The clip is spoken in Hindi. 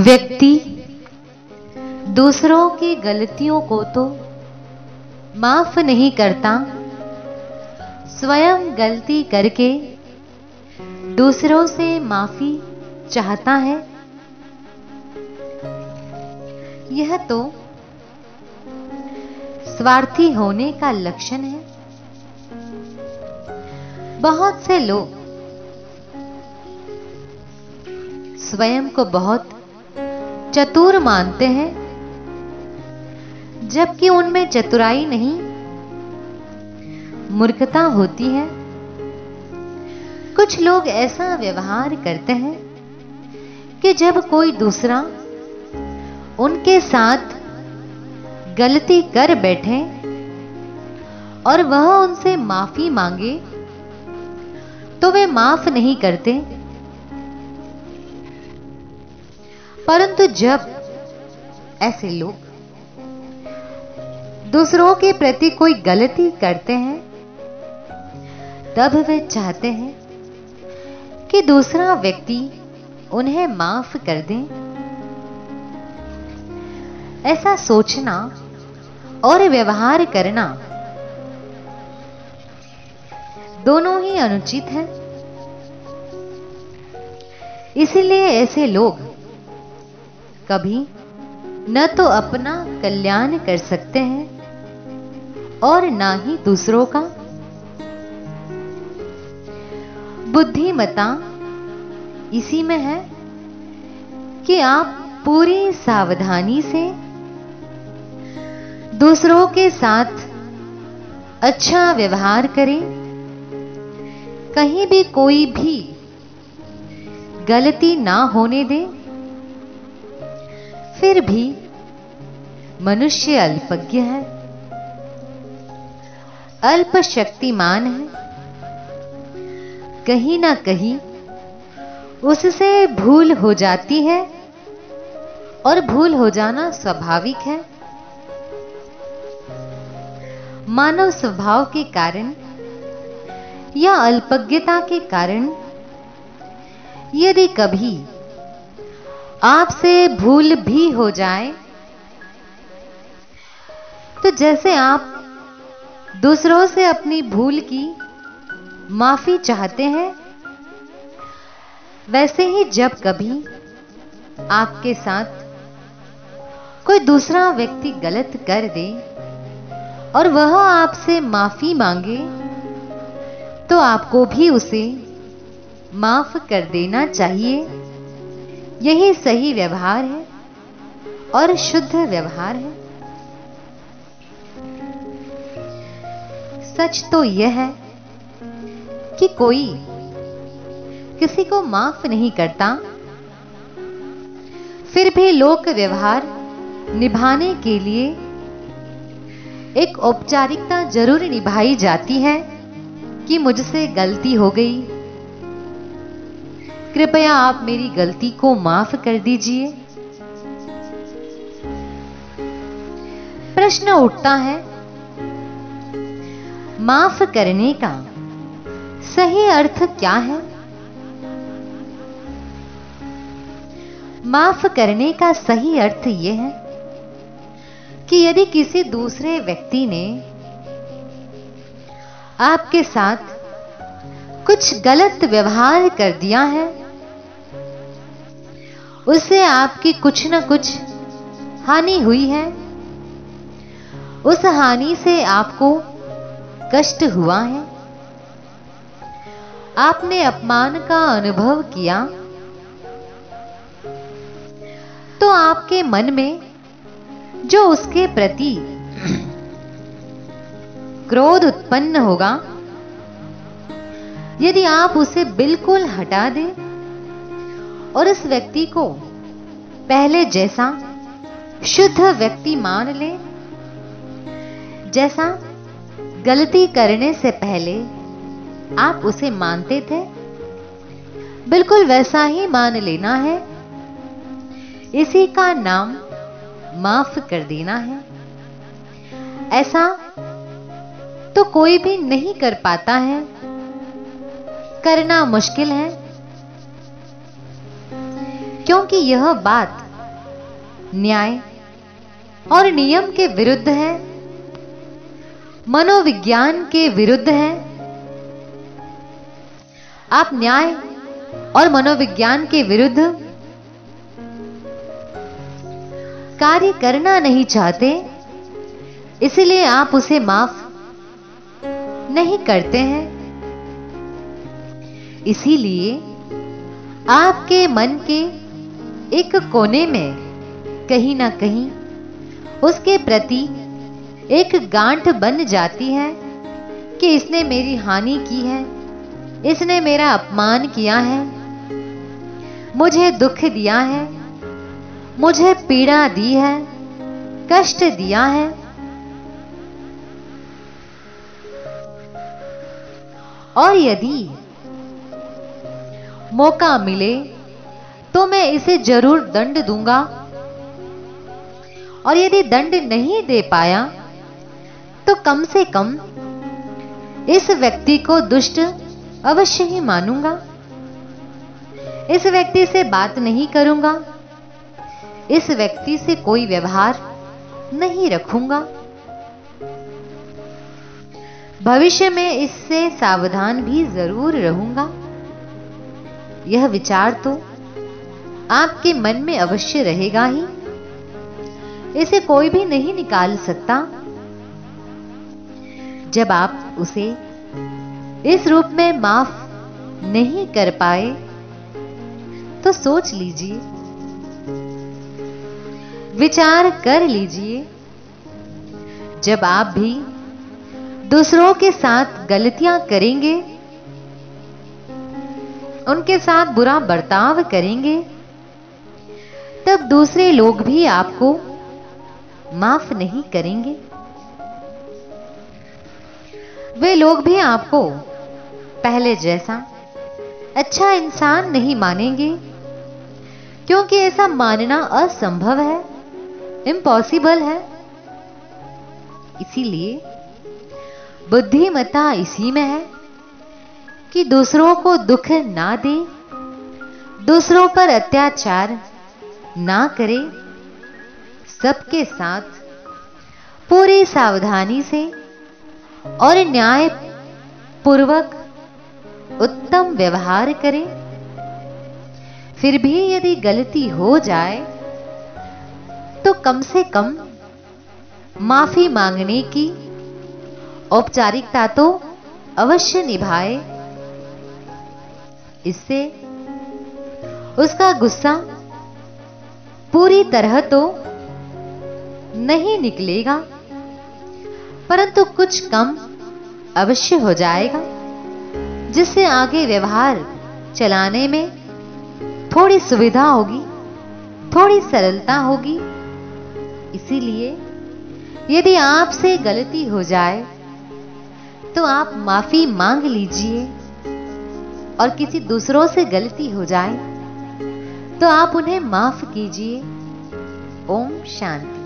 व्यक्ति दूसरों की गलतियों को तो माफ नहीं करता, स्वयं गलती करके दूसरों से माफी चाहता है। यह तो स्वार्थी होने का लक्षण है। बहुत से लोग स्वयं को बहुत चतुर मानते हैं, जबकि उनमें चतुराई नहीं, मूर्खता होती है। कुछ लोग ऐसा व्यवहार करते हैं कि जब कोई दूसरा उनके साथ गलती कर बैठे और वह उनसे माफी मांगे तो वे माफ नहीं करते, परंतु जब ऐसे लोग दूसरों के प्रति कोई गलती करते हैं तब वे चाहते हैं कि दूसरा व्यक्ति उन्हें माफ कर दे। ऐसा सोचना और व्यवहार करना दोनों ही अनुचित है। इसलिए ऐसे लोग कभी न तो अपना कल्याण कर सकते हैं और ना ही दूसरों का। बुद्धिमत्ता इसी में है कि आप पूरी सावधानी से दूसरों के साथ अच्छा व्यवहार करें, कहीं भी कोई भी गलती ना होने दें। फिर भी मनुष्य अल्पज्ञ है, अल्प शक्तिमान है, कहीं ना कहीं उससे भूल हो जाती है और भूल हो जाना स्वाभाविक है। मानव स्वभाव के कारण या अल्पज्ञता के कारण यदि कभी आपसे भूल भी हो जाए तो जैसे आप दूसरों से अपनी भूल की माफी चाहते हैं, वैसे ही जब कभी आपके साथ कोई दूसरा व्यक्ति गलत कर दे और वह आपसे माफी मांगे तो आपको भी उसे माफ कर देना चाहिए। यही सही व्यवहार है और शुद्ध व्यवहार है। सच तो यह है कि कोई किसी को माफ नहीं करता, फिर भी लोक व्यवहार निभाने के लिए एक औपचारिकता जरूर निभाई जाती है कि मुझसे गलती हो गई, कृपया आप मेरी गलती को माफ कर दीजिए। प्रश्न उठता है, माफ करने का सही अर्थ क्या है? माफ करने का सही अर्थ यह है कि यदि किसी दूसरे व्यक्ति ने आपके साथ कुछ गलत व्यवहार कर दिया है, उससे आपकी कुछ न कुछ हानि हुई है, उस हानि से आपको कष्ट हुआ है, आपने अपमान का अनुभव किया, तो आपके मन में जो उसके प्रति क्रोध उत्पन्न होगा, यदि आप उसे बिल्कुल हटा दें और इस व्यक्ति को पहले जैसा शुद्ध व्यक्ति मान लें, जैसा गलती करने से पहले आप उसे मानते थे, बिल्कुल वैसा ही मान लेना है। इसी का नाम माफ कर देना है। ऐसा तो कोई भी नहीं कर पाता है, करना मुश्किल है, क्योंकि यह बात न्याय और नियम के विरुद्ध है, मनोविज्ञान के विरुद्ध है। आप न्याय और मनोविज्ञान के विरुद्ध कार्य करना नहीं चाहते, इसलिए आप उसे माफ नहीं करते हैं। इसीलिए आपके मन के एक कोने में कहीं ना कहीं उसके प्रति एक गांठ बन जाती है कि इसने मेरी हानि की है, इसने मेरा अपमान किया है, मुझे दुख दिया है, मुझे पीड़ा दी है, कष्ट दिया है। और यदि मौका मिले तो मैं इसे जरूर दंड दूंगा, और यदि दंड नहीं दे पाया तो कम से कम इस व्यक्ति को दुष्ट अवश्य ही मानूंगा, इस व्यक्ति से बात नहीं करूंगा, इस व्यक्ति से कोई व्यवहार नहीं रखूंगा। भविष्य में इससे सावधान भी जरूर रहूंगा। यह विचार तो आपके मन में अवश्य रहेगा ही, इसे कोई भी नहीं निकाल सकता। जब आप उसे इस रूप में माफ नहीं कर पाए तो सोच लीजिए, विचार कर लीजिए। जब आप भी दूसरों के साथ गलतियां करेंगे, उनके साथ बुरा बर्ताव करेंगे, तब दूसरे लोग भी आपको माफ नहीं करेंगे। वे लोग भी आपको पहले जैसा अच्छा इंसान नहीं मानेंगे, क्योंकि ऐसा मानना असंभव है, इम्पॉसिबल है। इसीलिए बुद्धिमत्ता इसी में है कि दूसरों को दुख ना दे, दूसरों पर अत्याचार ना करे, सबके साथ पूरी सावधानी से और न्याय पूर्वक उत्तम व्यवहार करे। फिर भी यदि गलती हो जाए तो कम से कम माफी मांगने की औपचारिकता तो अवश्य निभाए। इससे उसका गुस्सा पूरी तरह तो नहीं निकलेगा, परंतु कुछ कम अवश्य हो जाएगा, जिससे आगे व्यवहार चलाने में थोड़ी सुविधा होगी, थोड़ी सरलता होगी। इसीलिए यदि आपसे गलती हो जाए तो आप माफी मांग लीजिए, और किसी दूसरों से गलती हो जाए तो आप उन्हें माफ कीजिए। ओम शांति।